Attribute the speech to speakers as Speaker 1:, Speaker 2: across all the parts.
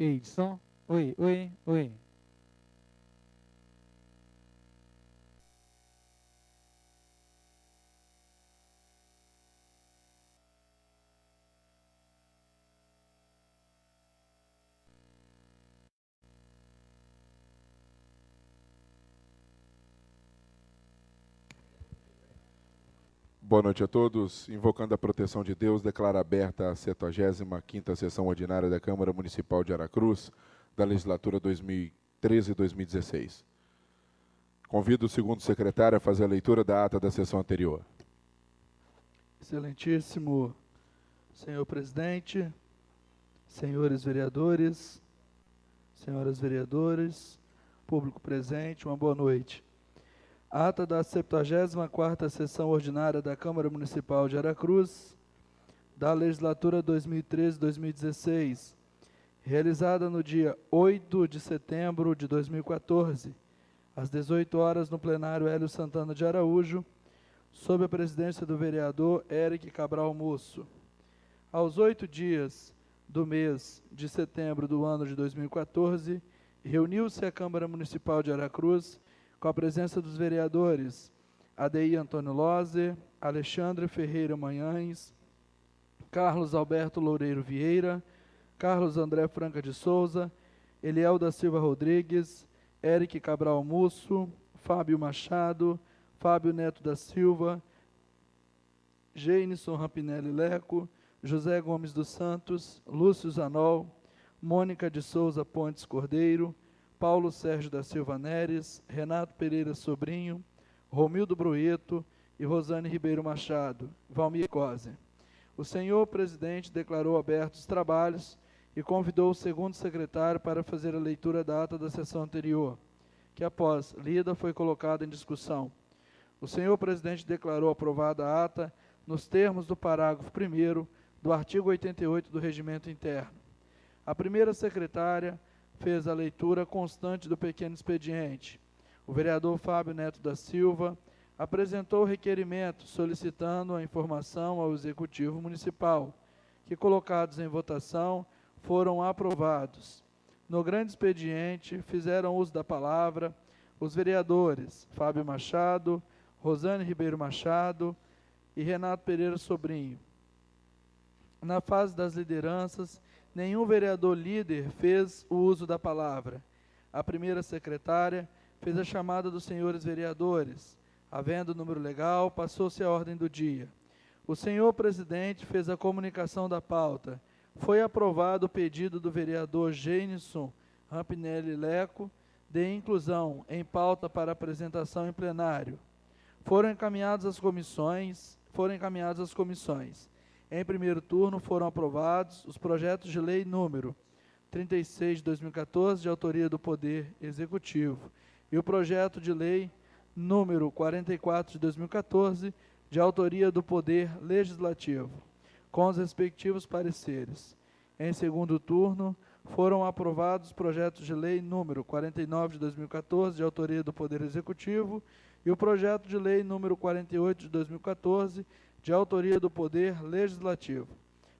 Speaker 1: Ei, som. Oi, oi, oi.
Speaker 2: Boa noite a todos. Invocando a proteção de Deus, declaro aberta a 75ª Sessão Ordinária da Câmara Municipal de Aracruz, da Legislatura 2013-2016. Convido o segundo secretário a fazer a leitura da ata da sessão anterior.
Speaker 3: Excelentíssimo senhor presidente, senhores vereadores, senhoras vereadoras, público presente, uma boa noite. Ata da 74ª Sessão Ordinária da Câmara Municipal de Aracruz, da Legislatura 2013-2016, realizada no dia 8 de setembro de 2014, às 18 horas, no plenário Hélio Santana de Araújo, sob a presidência do vereador Eric Cabral Musso. Aos 8 dias do mês de setembro do ano de 2014, reuniu-se a Câmara Municipal de Aracruz com a presença dos vereadores ADI Antônio Loser, Alexandre Ferreira Manhães, Carlos Alberto Loureiro Vieira, Carlos André Franca de Souza, Eliel da Silva Rodrigues, Eric Cabral Musso, Fábio Machado, Fábio Neto da Silva, Geinison Rampinelli Leco, José Gomes dos Santos, Lúcio Zanol, Mônica de Souza Pontes Cordeiro, Paulo Sérgio da Silva Neres, Renato Pereira Sobrinho, Romildo Brueto e Rosane Ribeiro Machado, Valmir Cose. O senhor presidente declarou abertos os trabalhos e convidou o segundo secretário para fazer a leitura da ata da sessão anterior, que após lida foi colocada em discussão. O senhor presidente declarou aprovada a ata nos termos do parágrafo 1º do artigo 88 do Regimento Interno. A primeira secretária fez a leitura constante do pequeno expediente. O vereador Fábio Neto da Silva apresentou o requerimento solicitando a informação ao Executivo Municipal, que, colocados em votação, foram aprovados. No grande expediente, fizeram uso da palavra os vereadores Fábio Machado, Rosane Ribeiro Machado e Renato Pereira Sobrinho. Na fase das lideranças, nenhum vereador líder fez o uso da palavra. A primeira secretária fez a chamada dos senhores vereadores. Havendo o número legal, passou-se a ordem do dia. O senhor presidente fez a comunicação da pauta. Foi aprovado o pedido do vereador Geinison Rampinelli Leco de inclusão em pauta para apresentação em plenário. Foram encaminhadas às comissões. Em primeiro turno, foram aprovados os projetos de lei número 36 de 2014, de autoria do Poder Executivo, e o projeto de lei número 44 de 2014, de autoria do Poder Legislativo, com os respectivos pareceres. Em segundo turno, foram aprovados os projetos de lei número 49 de 2014, de autoria do Poder Executivo, e o projeto de lei número 48 de 2014, de autoria do Poder Legislativo,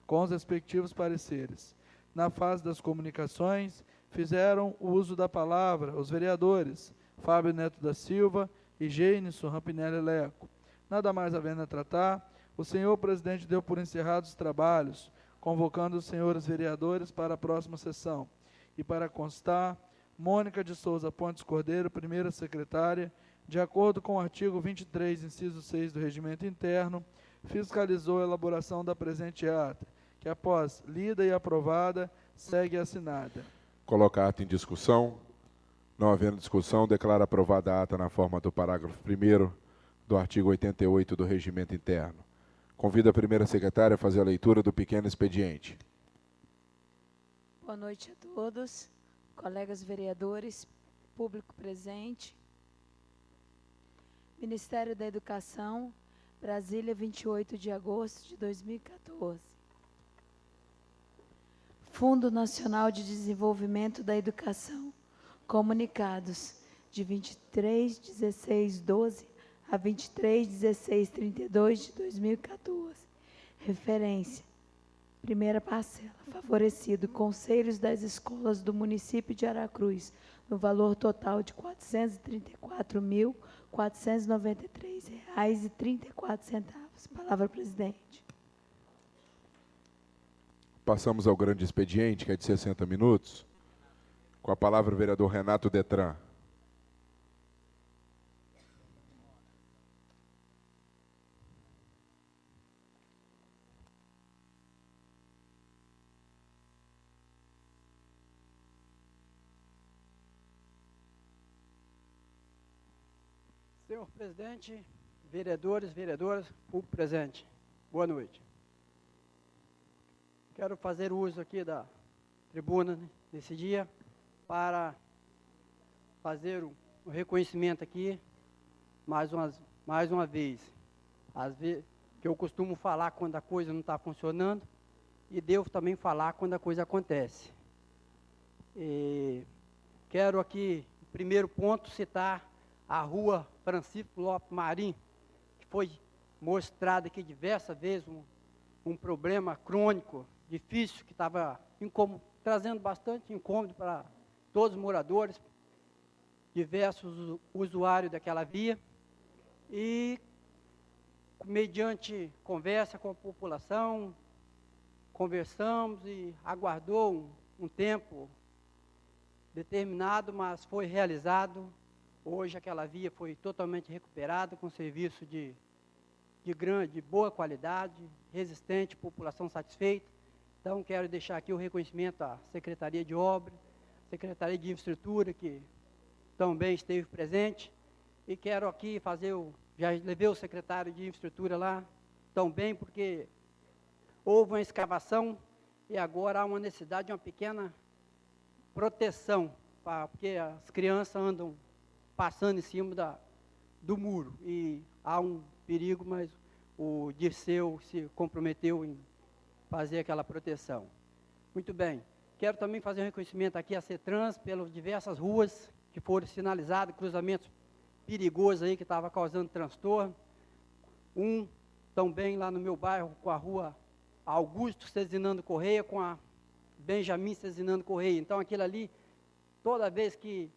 Speaker 3: com os respectivos pareceres. Na fase das comunicações, fizeram o uso da palavra os vereadores Fábio Neto da Silva e Geinison Rampinelli Leco. Nada mais havendo a tratar, o senhor presidente deu por encerrados os trabalhos, convocando os senhores vereadores para a próxima sessão. E para constar, Mônica de Souza Pontes Cordeiro, primeira secretária, de acordo com o artigo 23, inciso 6 do Regimento Interno, fiscalizou a elaboração da presente ata, que após lida e aprovada, segue assinada.
Speaker 2: Coloca a ata em discussão. Não havendo discussão, declaro aprovada a ata na forma do parágrafo 1º do artigo 88 do Regimento Interno. Convido a primeira secretária a fazer a leitura do pequeno expediente.
Speaker 4: Boa noite a todos, colegas vereadores, público presente. Ministério da Educação, Brasília, 28 de agosto de 2014. Fundo Nacional de Desenvolvimento da Educação. Comunicados de 23/16/12 a 23/16/32 de 2014. Referência: Primeira parcela, favorecido conselhos das escolas do município de Aracruz, no valor total de R$ 434.493,34. Palavra, presidente.
Speaker 2: Passamos ao grande expediente, que é de 60 minutos. Com a palavra o vereador Renato Detran.
Speaker 5: Senhor presidente, vereadores, vereadoras, público presente, boa noite. Quero fazer uso aqui da tribuna nesse dia para fazer o reconhecimento aqui, mais uma vez. Às vezes, que eu costumo falar quando a coisa não está funcionando e devo também falar quando a coisa acontece. E quero aqui, primeiro ponto, citar a rua Francisco Lopes Marim, que foi mostrada aqui diversas vezes um problema crônico, difícil, que estava trazendo bastante incômodo para todos os moradores, diversos usuários daquela via, e mediante conversa com a população, conversamos e aguardou um tempo determinado, mas foi realizado. Hoje aquela via foi totalmente recuperada, com serviço de boa qualidade, resistente, população satisfeita. Então, quero deixar aqui o reconhecimento à Secretaria de Obras, Secretaria de Infraestrutura, que também esteve presente. E quero aqui já levei o secretário de Infraestrutura lá, também, porque houve uma escavação e agora há uma necessidade de uma pequena proteção, porque as crianças andam passando em cima do muro, e há um perigo, mas o Dirceu se comprometeu em fazer aquela proteção. Muito bem, quero também fazer um reconhecimento aqui à CETRANS, pelas diversas ruas que foram sinalizadas, cruzamentos perigosos aí que estavam causando transtorno. Também lá no meu bairro, com a rua Augusto Cezinando Correia, com a Benjamin Cezinando Correia. Então aquilo ali, toda vez que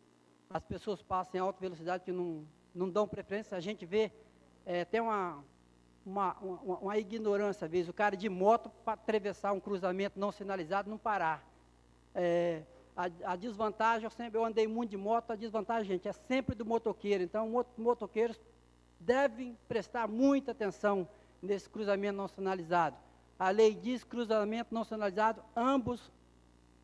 Speaker 5: as pessoas passam em alta velocidade, que não dão preferência, a gente vê tem uma ignorância, às vezes, o cara de moto para atravessar um cruzamento não sinalizado, não parar. A desvantagem, eu andei muito de moto, a desvantagem, gente, é sempre do motoqueiro. Então, motoqueiros devem prestar muita atenção nesse cruzamento não sinalizado. A lei diz cruzamento não sinalizado, ambos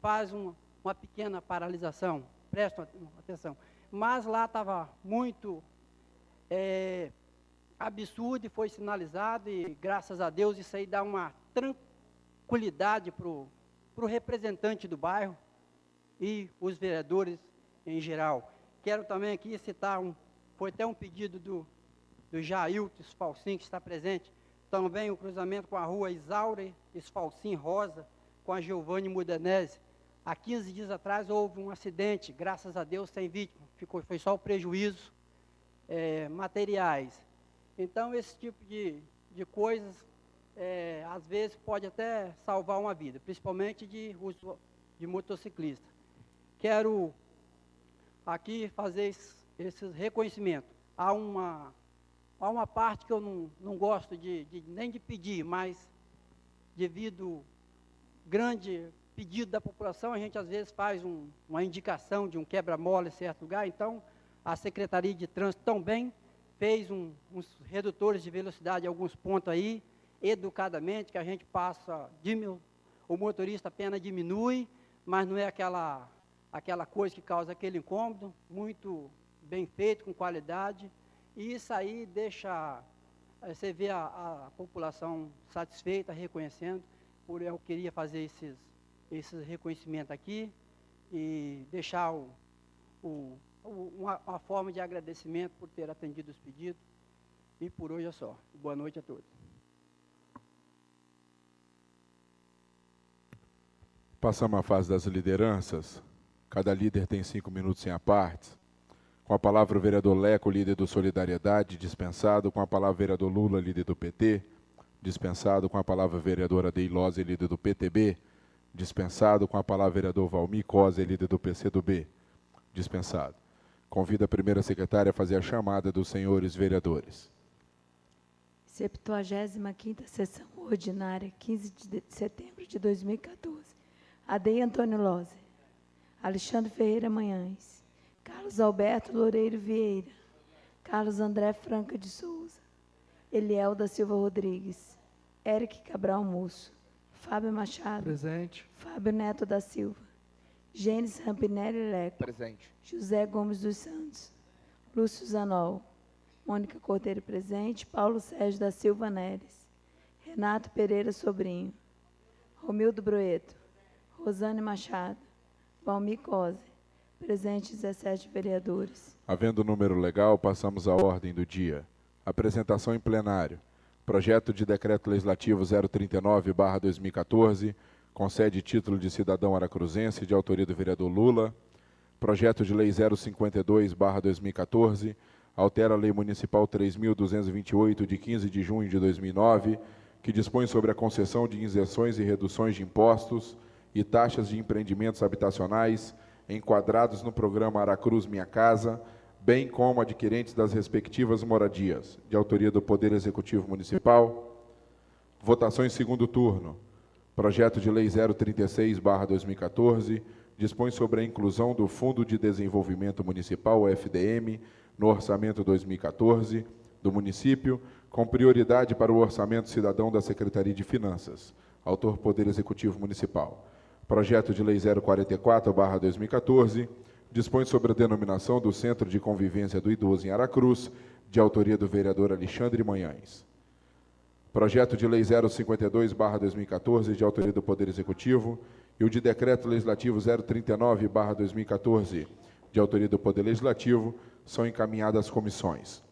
Speaker 5: fazem uma pequena paralisação. Prestam atenção. Mas lá estava muito absurdo e foi sinalizado, e graças a Deus isso aí dá uma tranquilidade para o representante do bairro e os vereadores em geral. Quero também aqui citar, foi até um pedido do Jailton Esfalcim, que está presente, também o cruzamento com a rua Isaure Esfalcim Rosa, com a Giovanni Mudanese. Há 15 dias atrás houve um acidente, graças a Deus sem vítima, foi só o prejuízo materiais. Então esse tipo de coisas, às vezes pode até salvar uma vida, principalmente de motociclista. Quero aqui fazer esse reconhecimento. Há uma parte que eu não gosto nem de pedir, mas devido grande pedido da população, a gente às vezes faz uma indicação de um quebra-mola em certo lugar. Então, a Secretaria de Trânsito também fez uns redutores de velocidade em alguns pontos aí, educadamente, que a gente passa, o motorista apenas diminui, mas não é aquela coisa que causa aquele incômodo, muito bem feito, com qualidade, e isso aí deixa, você vê a população satisfeita, reconhecendo. Eu queria fazer esses reconhecimentos aqui e deixar uma forma de agradecimento por ter atendido os pedidos. E por hoje é só. Boa noite a todos.
Speaker 2: Passamos à fase das lideranças. Cada líder tem 5 minutos em apartes. Com a palavra o vereador Leco, líder do Solidariedade, dispensado. Com a palavra o vereador Lula, líder do PT. Dispensado. Com a palavra, a vereadora Deilose, líder do PTB. Dispensado. Com a palavra, vereador Valmir Cosa, líder do PCdoB. Dispensado. Convido a primeira secretária a fazer a chamada dos senhores vereadores.
Speaker 4: 75ª sessão ordinária, 15 de setembro de 2014. Adei Antônio Lose, Alexandre Ferreira Manhães, Carlos Alberto Loureiro Vieira, Carlos André Franca de Souza, Eliel da Silva Rodrigues, Eric Cabral Musso, Fábio Machado,
Speaker 3: Presente.
Speaker 4: Fábio Neto da Silva, Gênesis Rampinelli Leco,
Speaker 6: Presente.
Speaker 4: José Gomes dos Santos, Lúcio Zanol, Mônica Cordeiro presente, Paulo Sérgio da Silva Neres, Renato Pereira Sobrinho, Romildo Broeto, Rosane Machado, Valmir Cose, presente 17 vereadores.
Speaker 2: Havendo número legal, passamos à ordem do dia. Apresentação em plenário. Projeto de Decreto Legislativo 039/2014, concede título de cidadão aracruzense, de autoria do vereador Lula. Projeto de Lei 052/2014, altera a Lei Municipal 3.228, de 15 de junho de 2009, que dispõe sobre a concessão de isenções e reduções de impostos e taxas de empreendimentos habitacionais enquadrados no programa Aracruz Minha Casa, bem como adquirentes das respectivas moradias, de autoria do Poder Executivo Municipal. Votação em segundo turno. Projeto de Lei 036/2014, dispõe sobre a inclusão do Fundo de Desenvolvimento Municipal, FDM, no Orçamento 2014 do município, com prioridade para o Orçamento Cidadão da Secretaria de Finanças. Autor, Poder Executivo Municipal. Projeto de Lei 044/2014, dispõe sobre a denominação do Centro de Convivência do Idoso em Aracruz, de autoria do vereador Alexandre Manhães. Projeto de Lei 052/2014, de autoria do Poder Executivo, e o de Decreto Legislativo 039/2014, de autoria do Poder Legislativo, são encaminhadas às comissões.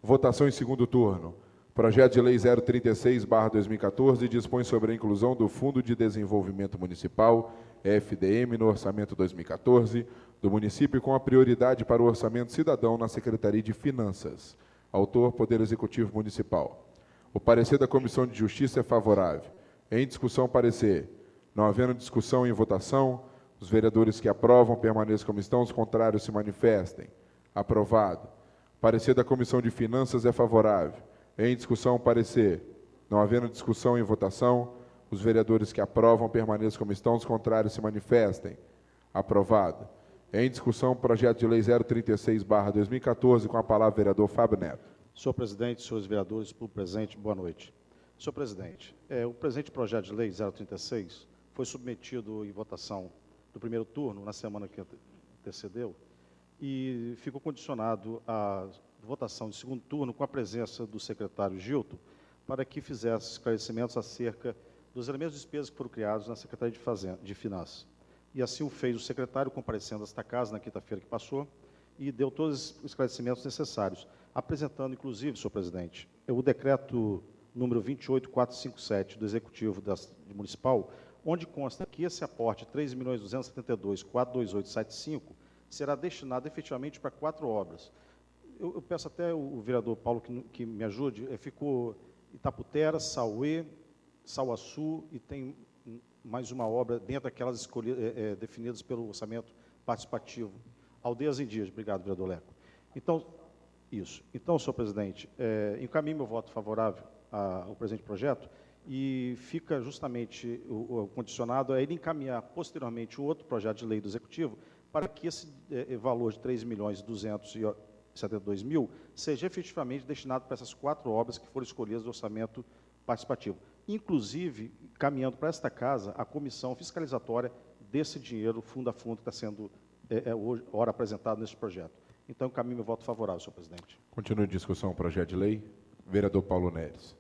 Speaker 2: Votação em segundo turno. Projeto de Lei 036/2014 dispõe sobre a inclusão do Fundo de Desenvolvimento Municipal, FDM, no Orçamento 2014 do município, com a prioridade para o Orçamento Cidadão na Secretaria de Finanças. Autor, Poder Executivo Municipal. O parecer da Comissão de Justiça é favorável. Em discussão, parecer. Não havendo discussão em votação, os vereadores que aprovam permaneçam como estão, os contrários se manifestem. Aprovado. Parecer da Comissão de Finanças é favorável. Em discussão, parecer. Não havendo discussão em votação, os vereadores que aprovam permaneçam como estão, os contrários se manifestem. Aprovado. Em discussão, projeto de Lei 036/2014, com a palavra, vereador Fábio Neto.
Speaker 7: Senhor presidente, senhores vereadores, público presente, boa noite. Senhor presidente, o presente projeto de lei 036 foi submetido em votação do primeiro turno, na semana que antecedeu, e ficou condicionado à votação de segundo turno com a presença do secretário Gilton, para que fizesse esclarecimentos acerca dos elementos de despesa que foram criados na Secretaria de Finanças. E assim o fez o secretário, comparecendo a esta casa na quinta-feira que passou, e deu todos os esclarecimentos necessários, apresentando, inclusive, senhor presidente, o decreto número 28457 do Executivo Municipal, onde consta que esse aporte de 3.272.42875 será destinado efetivamente para 4 obras. Eu peço até o vereador Paulo que me ajude, ficou Itaputera, Sauê, Sauaçu, e tem mais uma obra dentro daquelas definidas pelo orçamento participativo. Aldeias Indígenas. Obrigado, vereador Leco. Então, isso. Então, senhor presidente, encaminho meu voto favorável ao presente projeto e fica justamente o condicionado a ele encaminhar posteriormente o outro projeto de lei do Executivo para que esse valor de 3.272.000 seja efetivamente destinado para essas 4 obras que foram escolhidas do orçamento participativo. Inclusive, caminhando para esta casa a comissão fiscalizatória desse dinheiro, fundo a fundo, que está sendo hoje apresentado nesse projeto. Então, encaminho meu voto favorável, senhor presidente.
Speaker 2: Continua a discussão o projeto de lei. Vereador Paulo Neres.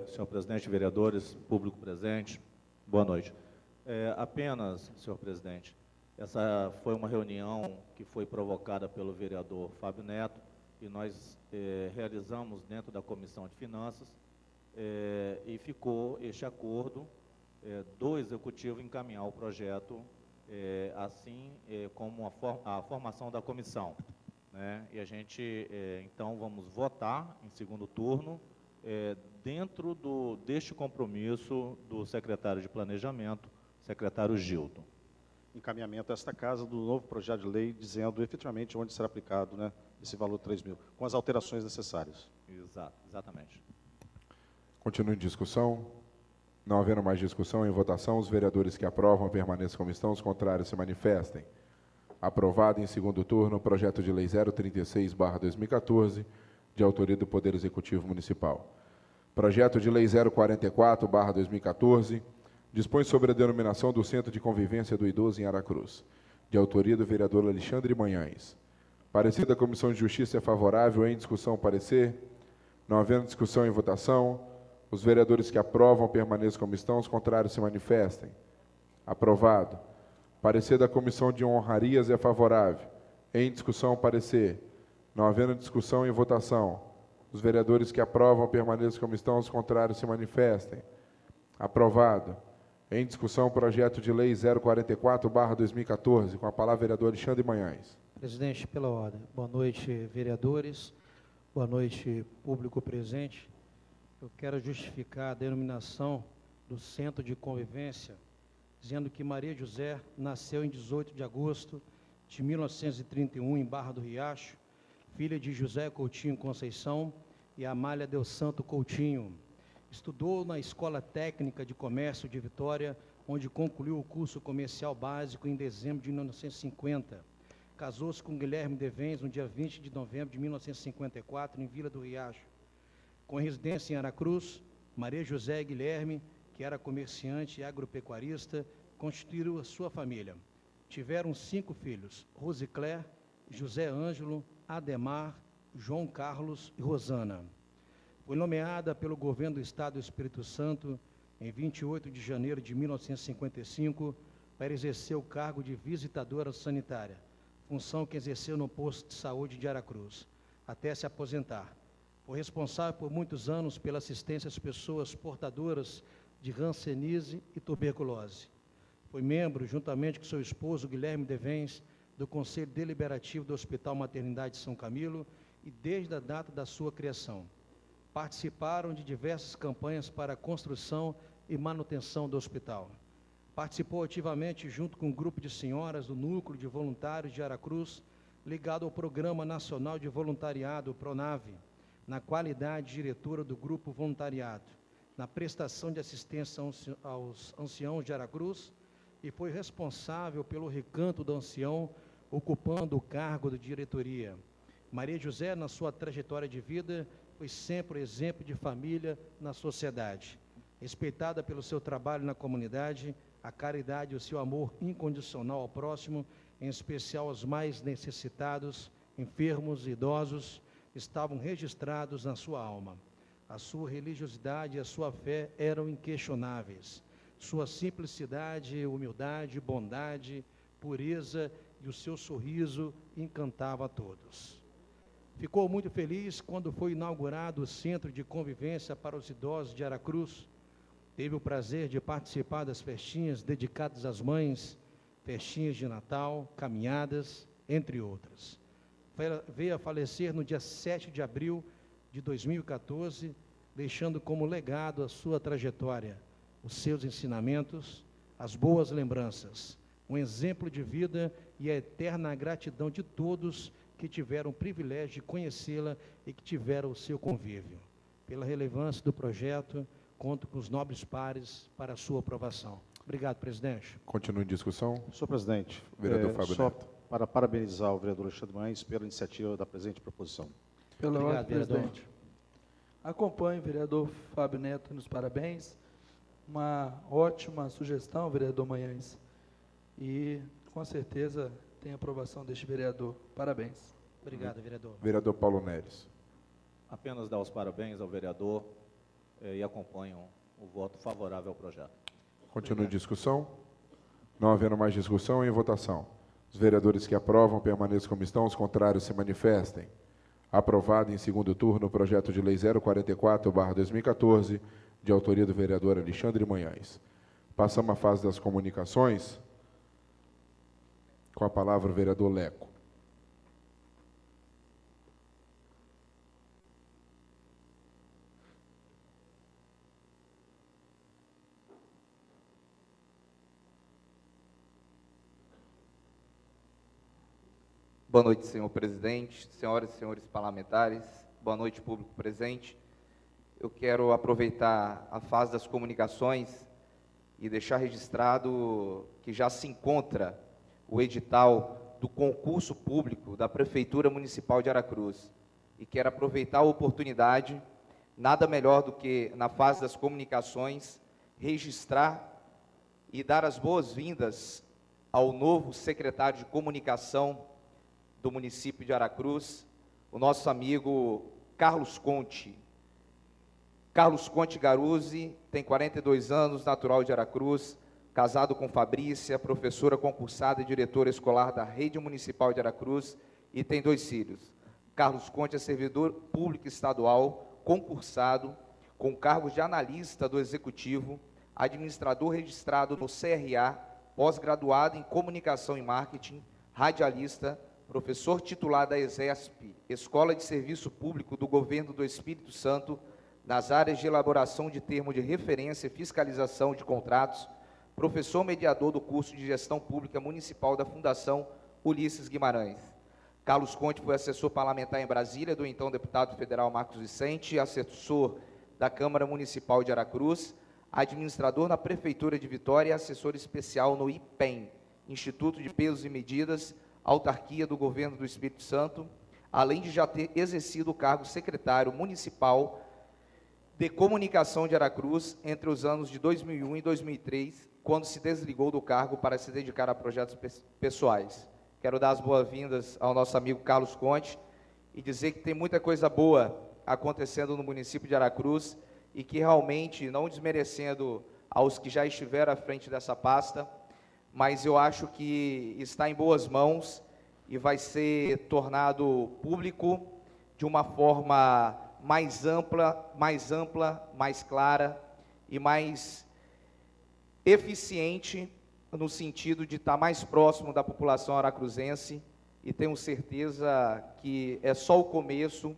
Speaker 8: Senhor presidente, vereadores, público presente, boa noite. Apenas, senhor presidente, essa foi uma reunião que foi provocada pelo vereador Fábio Neto e nós realizamos dentro da Comissão de Finanças e ficou este acordo do Executivo encaminhar o projeto assim como a formação da comissão. Né? E a gente, então, vamos votar em segundo turno, dentro deste compromisso do secretário de Planejamento, secretário Gildo.
Speaker 7: Encaminhamento a esta casa do novo projeto de lei, dizendo efetivamente onde será aplicado, né, esse valor de 3 mil, com as alterações necessárias.
Speaker 8: Exatamente.
Speaker 2: Continua em discussão. Não havendo mais discussão, em votação, os vereadores que aprovam permaneçam como estão, os contrários se manifestem. Aprovado em segundo turno o projeto de lei 036/2014, de autoria do Poder Executivo Municipal. Projeto de lei 044/2014, dispõe sobre a denominação do Centro de Convivência do Idoso em Aracruz, de autoria do vereador Alexandre Manhães. Parecer da Comissão de Justiça é favorável. Em discussão, parecer. Não havendo discussão, em votação, os vereadores que aprovam permaneçam como estão, os contrários se manifestem. Aprovado. Parecer da Comissão de Honrarias é favorável. Em discussão, parecer. Não havendo discussão, em votação, os vereadores que aprovam permaneçam como estão, os contrários se manifestem. Aprovado. Em discussão, o projeto de lei 044/2014, com a palavra o vereador Alexandre Manhães.
Speaker 6: Presidente, pela ordem. Boa noite, vereadores. Boa noite, público presente. Eu quero justificar a denominação do Centro de Convivência, dizendo que Maria José nasceu em 18 de agosto de 1931, em Barra do Riacho, filha de José Coutinho Conceição e Amália Del Santo Coutinho. Estudou na Escola Técnica de Comércio de Vitória, onde concluiu o curso comercial básico em dezembro de 1950. Casou-se com Guilherme Devens no dia 20 de novembro de 1954, em Vila do Riacho. Com residência em Aracruz, Maria José Guilherme, que era comerciante e agropecuarista, constituiu a sua família. Tiveram 5 filhos: Rosicler, José Ângelo, Ademar, João Carlos e Rosana. Foi nomeada pelo governo do Estado do Espírito Santo em 28 de janeiro de 1955 para exercer o cargo de visitadora sanitária, função que exerceu no posto de saúde de Aracruz, até se aposentar. Foi responsável por muitos anos pela assistência às pessoas portadoras de hanseníase e tuberculose. Foi membro, juntamente com seu esposo Guilherme Devens, do Conselho Deliberativo do Hospital Maternidade de São Camilo e desde a data da sua criação. Participaram de diversas campanhas para a construção e manutenção do hospital. Participou ativamente junto com um grupo de senhoras do Núcleo de Voluntários de Aracruz, ligado ao Programa Nacional de Voluntariado, PRONAVE, na qualidade diretora do Grupo Voluntariado, na prestação de assistência aos anciãos de Aracruz, e foi responsável pelo Recanto do Ancião, ocupando o cargo de diretoria. Maria José, na sua trajetória de vida, foi sempre exemplo de família na sociedade. Respeitada pelo seu trabalho na comunidade, a caridade e o seu amor incondicional ao próximo, em especial aos mais necessitados, enfermos e idosos, estavam registrados na sua alma. A sua religiosidade e a sua fé eram inquestionáveis. Sua simplicidade, humildade, bondade, pureza e o seu sorriso encantava a todos. Ficou muito feliz quando foi inaugurado o Centro de Convivência para os Idosos de Aracruz. Teve o prazer de participar das festinhas dedicadas às mães, festinhas de Natal, caminhadas, entre outras. Veio a falecer no dia 7 de abril de 2014, deixando como legado a sua trajetória, os seus ensinamentos, as boas lembranças, um exemplo de vida e a eterna gratidão de todos que tiveram o privilégio de conhecê-la e que tiveram o seu convívio. Pela relevância do projeto, conto com os nobres pares para a sua aprovação. Obrigado, presidente.
Speaker 2: Continua em discussão.
Speaker 7: Senhor presidente,
Speaker 2: Vereador Fábio
Speaker 7: só
Speaker 2: Neto.
Speaker 7: para parabenizar o vereador Alexandre Manhães pela iniciativa da presente proposição.
Speaker 3: Pela
Speaker 6: Obrigado,
Speaker 3: ordem,
Speaker 6: vereador.
Speaker 3: presidente. Acompanho o vereador Fábio Neto nos parabéns. Uma ótima sugestão, vereador Manhães. E, com certeza, tem aprovação deste vereador. Parabéns.
Speaker 6: Obrigado, vereador.
Speaker 2: Vereador Paulo Neres.
Speaker 8: Apenas dar os parabéns ao vereador e acompanho o voto favorável ao projeto.
Speaker 2: Continua em discussão. Não havendo mais discussão, em votação. Os vereadores que aprovam permaneçam como estão, os contrários se manifestem. Aprovado em segundo turno o projeto de lei 044/2014, de autoria do vereador Alexandre Manhães. Passamos à fase das comunicações. Com a palavra o vereador Leco.
Speaker 9: Boa noite, senhor presidente, senhoras e senhores parlamentares, boa noite, público presente. Eu quero aproveitar a fase das comunicações e deixar registrado que já se encontra o edital do concurso público da Prefeitura Municipal de Aracruz. E quero aproveitar a oportunidade, nada melhor do que, na fase das comunicações, registrar e dar as boas-vindas ao novo secretário de Comunicação do município de Aracruz, o nosso amigo Carlos Conte. Carlos Conte Garuzzi tem 42 anos, natural de Aracruz, casado com Fabrícia, professora concursada e diretora escolar da Rede Municipal de Aracruz, e tem 2 filhos. Carlos Conte é servidor público estadual, concursado, com cargos de analista do Executivo, administrador registrado no CRA, pós-graduado em Comunicação e Marketing, radialista, professor titular da ESESP, Escola de Serviço Público do Governo do Espírito Santo, nas áreas de elaboração de termo de referência e fiscalização de contratos, professor mediador do curso de Gestão Pública Municipal da Fundação Ulisses Guimarães. Carlos Conte foi assessor parlamentar em Brasília do então deputado federal Marcos Vicente, assessor da Câmara Municipal de Aracruz, administrador na Prefeitura de Vitória e assessor especial no IPEM, Instituto de Pesos e Medidas, autarquia do Governo do Espírito Santo, além de já ter exercido o cargo secretário municipal de Comunicação de Aracruz entre os anos de 2001 e 2003, quando se desligou do cargo para se dedicar a projetos pessoais. Quero dar as boas-vindas ao nosso amigo Carlos Conte e dizer que tem muita coisa boa acontecendo no município de Aracruz e que realmente, não desmerecendo aos que já estiveram à frente dessa pasta, mas eu acho que está em boas mãos e vai ser tornado público de uma forma mais ampla, mais clara e mais eficiente, no sentido de estar mais próximo da população aracruzense, e tenho certeza que é só o começo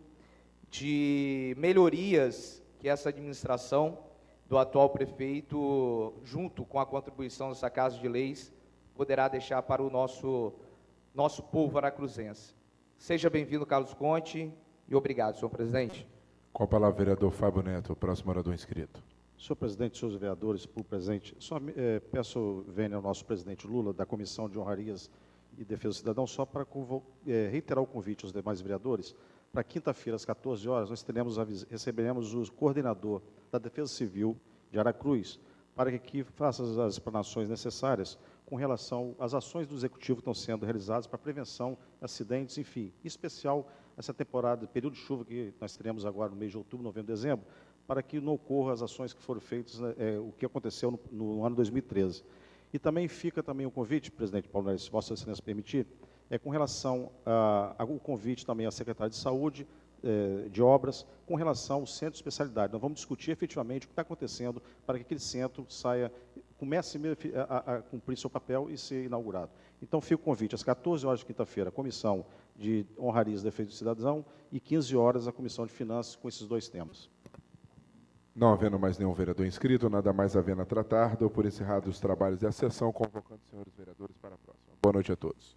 Speaker 9: de melhorias que essa administração do atual prefeito, junto com a contribuição dessa Casa de Leis, poderá deixar para o nosso povo aracruzense. Seja bem-vindo, Carlos Conte, e obrigado, senhor presidente.
Speaker 2: Com a palavra, vereador Fábio Neto, o próximo orador inscrito.
Speaker 7: Senhor presidente, senhores vereadores, público presente, só peço vênia ao nosso presidente Lula, da Comissão de Honrarias e Defesa do Cidadão, só para reiterar o convite aos demais vereadores. Para quinta-feira, às 14 horas, nós receberemos o coordenador da Defesa Civil de Aracruz, para que aqui faça as explanações necessárias com relação às ações do Executivo que estão sendo realizadas para prevenção de acidentes, enfim, em especial essa temporada, período de chuva que nós teremos agora no mês de outubro, novembro, dezembro, para que não ocorram as ações que foram feitas, o que aconteceu no ano 2013. E também fica também o convite, presidente Paulo Neves, se Vossa Excelência permitir, com relação ao convite também à Secretaria de Saúde, de Obras, com relação ao centro de especialidade. Nós vamos discutir efetivamente o que está acontecendo para que aquele centro comece a cumprir seu papel e ser inaugurado. Então, fica o convite, às 14 horas de quinta-feira, a Comissão de Honrarias e Defesa do Cidadão, e 15 horas a Comissão de Finanças com esses 2 temas.
Speaker 2: Não havendo mais nenhum vereador inscrito, nada mais havendo a tratar, dou por encerrados os trabalhos da sessão, convocando os senhores vereadores para a próxima. Boa noite a todos.